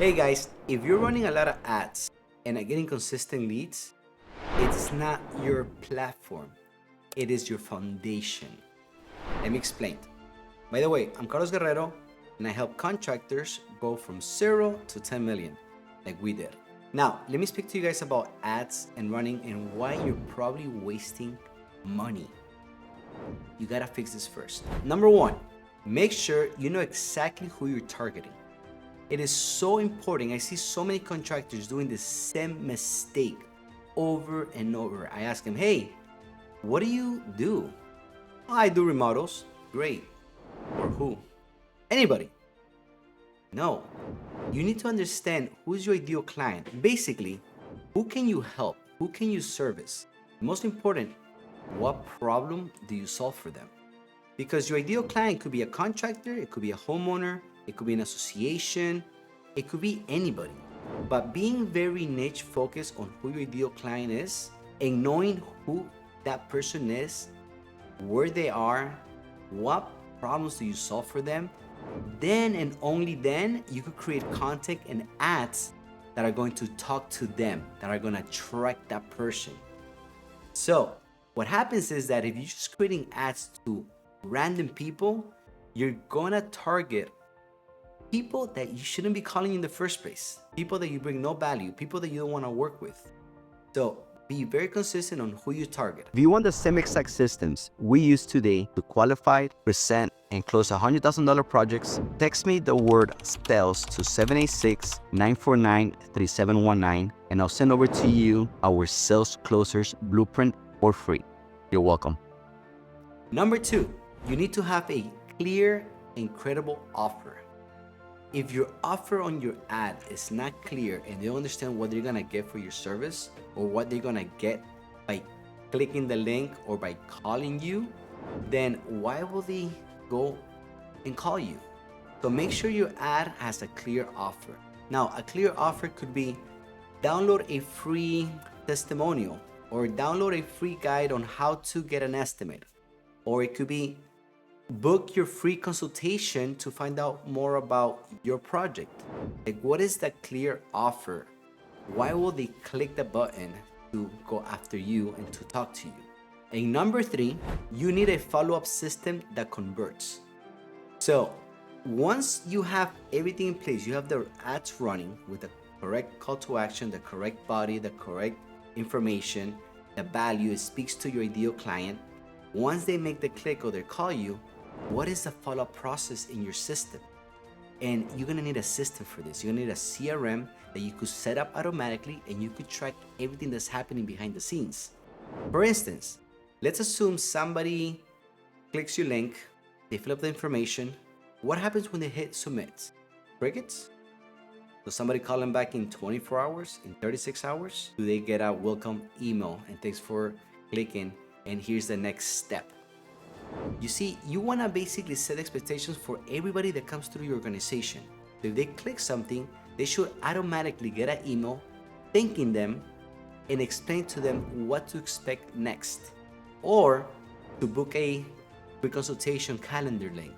Hey guys, if you're running a lot of ads and are getting consistent leads, it's not your platform, it is your foundation. Let me explain. By the way, I'm Carlos Guerrero and I help contractors go from 0 to 10 million, like we did. Now, let me speak to you guys about ads and running and why you're probably wasting money. You gotta fix this first. Number one, make sure you know exactly who you're targeting. It is so important. I see so many contractors doing the same mistake over and over. I ask them, hey, what do you do? "Oh, I do remodels." Great. Or who? Anybody. No. You need to understand who's your ideal client. Basically, who can you help? Who can you service? Most important, what problem do you solve for them? Because your ideal client could be a contractor, it could be a homeowner, it could be an association, it could be anybody. But being very niche focused on who your ideal client is and knowing who that person is, where they are, what problems do you solve for them, then and only then you could create content and ads that are going to talk to them, that are going to attract that person. So what happens is that if you're just creating ads to random people, you're gonna target people that you shouldn't be calling in the first place, people that you bring no value, people that you don't want to work with. So be very consistent on who you target. If you want the same exact systems we use today to qualify, present, and close $100,000 projects, text me the word sales to 786-949-3719 and I'll send over to you our sales closers blueprint for free. You're welcome. Number two, you need to have a clear and credible offer. If your offer on your ad is not clear and they don't understand what they're gonna get for your service or what they're gonna get by clicking the link or by calling you, then why will they go and call you? So make sure your ad has a clear offer. Now, a clear offer could be download a free testimonial or download a free guide on how to get an estimate. Or it could be book your free consultation to find out more about your project. Like, what is the clear offer? Why will they click the button to go after you and to talk to you? And number three, you need a follow-up system that converts. So once you have everything in place, you have the ads running with the correct call to action, the correct body, the correct information, the value, it speaks to your ideal client. Once they make the click or they call you, what is the follow-up process in your system? And you're gonna need a system for this. You're gonna need a CRM that you could set up automatically and you could track everything that's happening behind the scenes. For instance, let's assume somebody clicks your link, they fill up the information. What happens when they hit submit? Crickets? Does somebody call them back in 24 hours, in 36 hours? Do they get a welcome email and thanks for clicking and here's the next step? You see, you want to basically set expectations for everybody that comes through your organization. If they click something, they should automatically get an email thanking them and explain to them what to expect next, or to book a pre-consultation calendar link,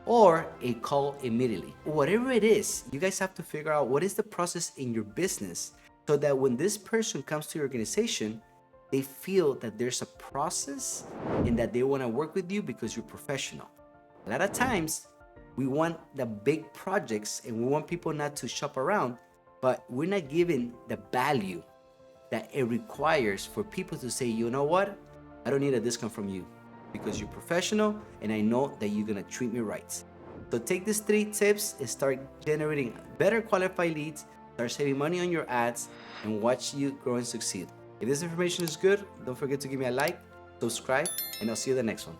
or a call immediately. Whatever it is, you guys have to figure out what is the process in your business so that when this person comes to your organization, they feel that there's a process and that they want to work with you because you're professional. A lot of times, we want the big projects and we want people not to shop around, but we're not giving the value that it requires for people to say, you know what? I don't need a discount from you because you're professional and I know that you're gonna treat me right. So take these 3 tips and start generating better qualified leads, start saving money on your ads, and watch you grow and succeed. If this information is good, don't forget to give me a like, subscribe, and I'll see you in the next one.